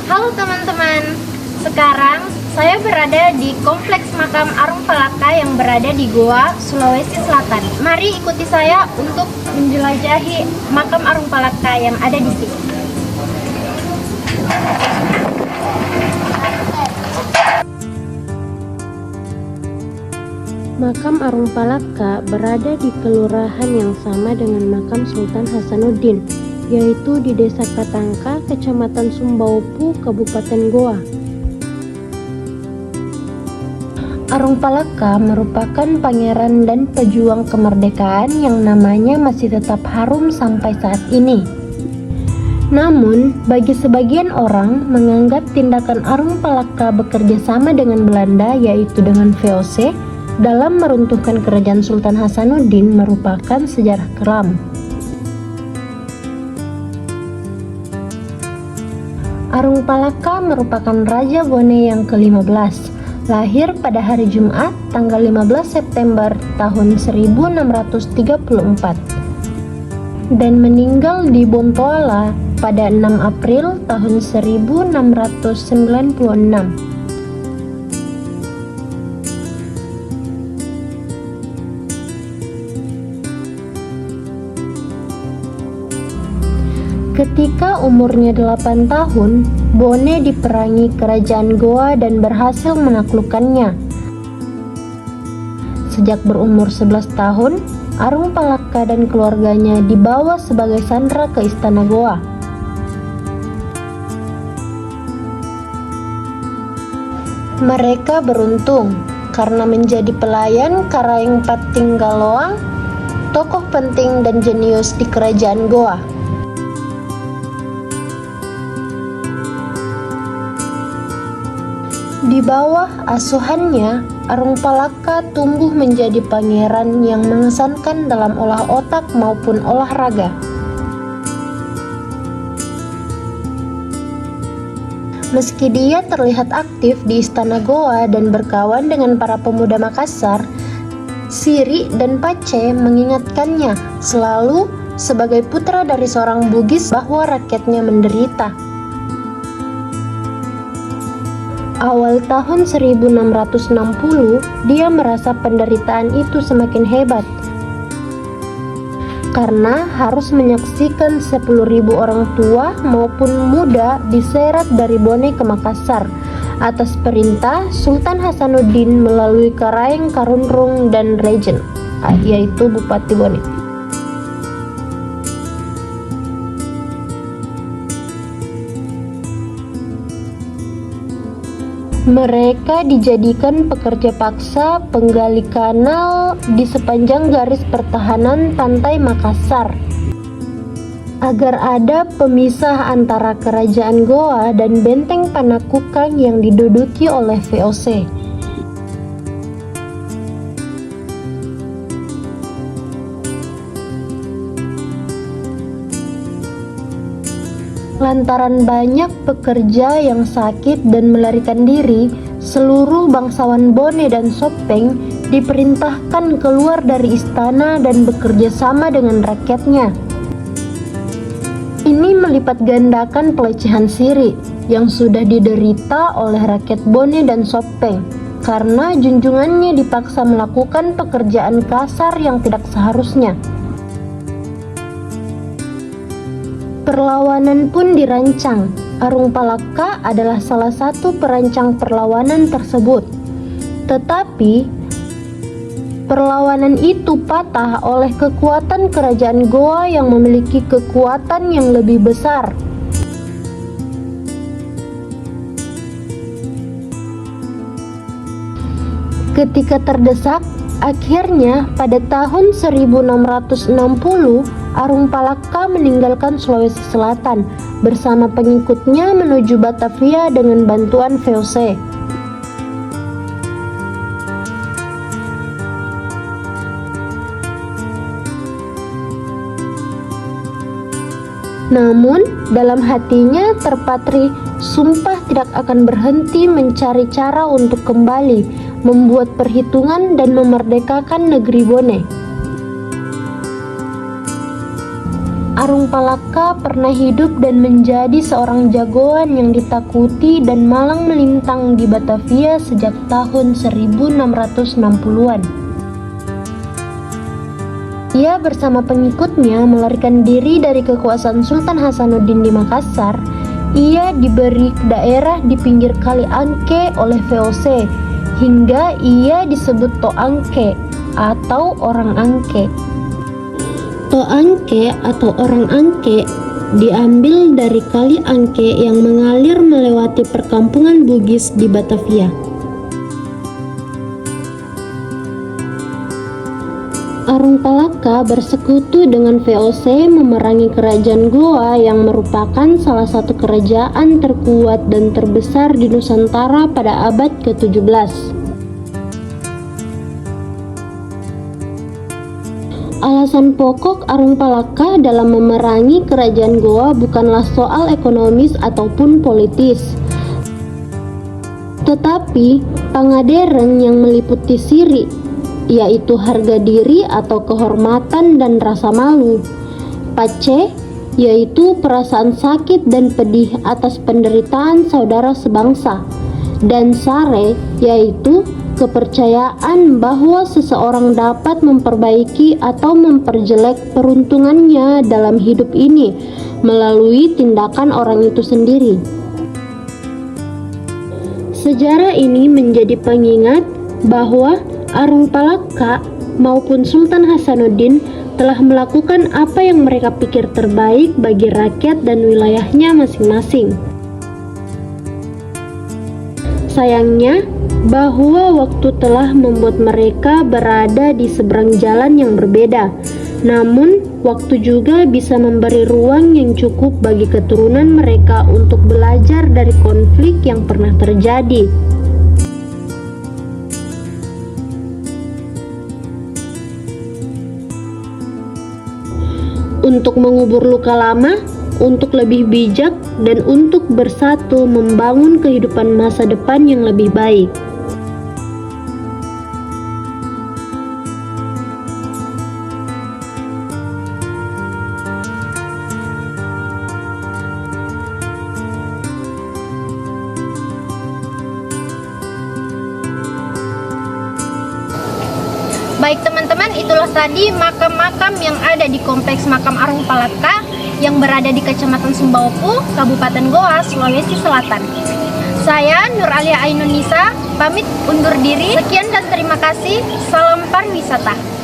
Halo teman-teman, sekarang saya berada di Kompleks Makam Arung Palaka yang berada di Goa, Sulawesi Selatan. Mari ikuti saya untuk menjelajahi Makam Arung Palaka yang ada di sini. Makam Arung Palaka berada di kelurahan yang sama dengan makam Sultan Hasanuddin, yaitu di Desa Katangka, Kecamatan Sumbaupu, Kabupaten Goa. Arung Palaka merupakan pangeran dan pejuang kemerdekaan yang namanya masih tetap harum sampai saat ini. Namun, bagi sebagian orang menganggap tindakan Arung Palaka bekerja sama dengan Belanda, yaitu dengan VOC, dalam meruntuhkan kerajaan Sultan Hasanuddin merupakan sejarah kelam. Arung Palaka merupakan Raja Bone yang ke-15, lahir pada hari Jumat tanggal 15 September tahun 1634 dan meninggal di Bontoala pada 6 April tahun 1696. Ketika umurnya 8 tahun, Bone diperangi kerajaan Goa dan berhasil menaklukkannya. Sejak berumur 11 tahun, Arung Palaka dan keluarganya dibawa sebagai sandera ke Istana Goa. Mereka beruntung karena menjadi pelayan Karaeng Patinggaloang, tokoh penting dan jenius di kerajaan Goa. Di bawah asuhannya, Arung Palaka tumbuh menjadi pangeran yang mengesankan dalam olah otak maupun olahraga. Meski dia terlihat aktif di Istana Goa dan berkawan dengan para pemuda Makassar, Siri dan Pace mengingatkannya selalu sebagai putra dari seorang Bugis bahwa rakyatnya menderita. Awal tahun 1660, dia merasa penderitaan itu semakin hebat karena harus menyaksikan 10.000 orang tua maupun muda diseret dari Bone ke Makassar atas perintah Sultan Hasanuddin melalui Karaeng Karunrung dan Regen, yaitu Bupati Bone. Mereka dijadikan pekerja paksa penggali kanal di sepanjang garis pertahanan pantai Makassar agar ada pemisah antara kerajaan Goa dan benteng Panakukang yang diduduki oleh VOC. Lantaran banyak pekerja yang sakit dan melarikan diri, seluruh bangsawan Bone dan Sopeng diperintahkan keluar dari istana dan bekerja sama dengan rakyatnya. Ini melipat gandakan pelecehan Siri yang sudah diderita oleh rakyat Bone dan Sopeng karena junjungannya dipaksa melakukan pekerjaan kasar yang tidak seharusnya. Perlawanan pun dirancang. Arung Palaka adalah salah satu perancang perlawanan tersebut. Tetapi perlawanan itu patah oleh kekuatan kerajaan Goa yang memiliki kekuatan yang lebih besar. Ketika terdesak, akhirnya pada tahun 1660 Arung Palaka meninggalkan Sulawesi Selatan bersama pengikutnya menuju Batavia dengan bantuan VOC. Namun, dalam hatinya terpatri sumpah tidak akan berhenti mencari cara untuk kembali, membuat perhitungan dan memerdekakan negeri Bone. Arung Palaka pernah hidup dan menjadi seorang jagoan yang ditakuti dan malang melintang di Batavia sejak tahun 1660-an. Ia bersama pengikutnya melarikan diri dari kekuasaan Sultan Hasanuddin di Makassar. Ia diberi daerah di pinggir Kali Angke oleh VOC hingga ia disebut Toangke atau orang Angke. Toangke atau orang Angke diambil dari Kali Angke yang mengalir melewati perkampungan Bugis di Batavia. Arung Palaka bersekutu dengan VOC memerangi kerajaan Goa yang merupakan salah satu kerajaan terkuat dan terbesar di Nusantara pada abad ke-17. Alasan pokok Arung Palaka dalam memerangi kerajaan Goa bukanlah soal ekonomis ataupun politis, tetapi pangaderen yang meliputi siri, yaitu harga diri atau kehormatan dan rasa malu. Pace, yaitu perasaan sakit dan pedih atas penderitaan saudara sebangsa. Dan sare, yaitu kepercayaan bahwa seseorang dapat memperbaiki atau memperjelek peruntungannya dalam hidup ini melalui tindakan orang itu sendiri. Sejarah ini menjadi pengingat bahwa Arung Palaka maupun Sultan Hasanuddin telah melakukan apa yang mereka pikir terbaik bagi rakyat dan wilayahnya masing-masing. Sayangnya, bahwa waktu telah membuat mereka berada di seberang jalan yang berbeda. Namun, waktu juga bisa memberi ruang yang cukup bagi keturunan mereka untuk belajar dari konflik yang pernah terjadi. Untuk mengubur luka lama, untuk lebih bijak, dan untuk bersatu membangun kehidupan masa depan yang lebih baik. Baik teman-teman, itulah tadi makam-makam yang ada di Kompleks Makam Arung Palaka yang berada di Kecamatan Sumbaopu, Kabupaten Goa, Sulawesi Selatan. Saya Nur Alia Ainun Nisa, pamit undur diri. Sekian dan terima kasih. Salam pariwisata.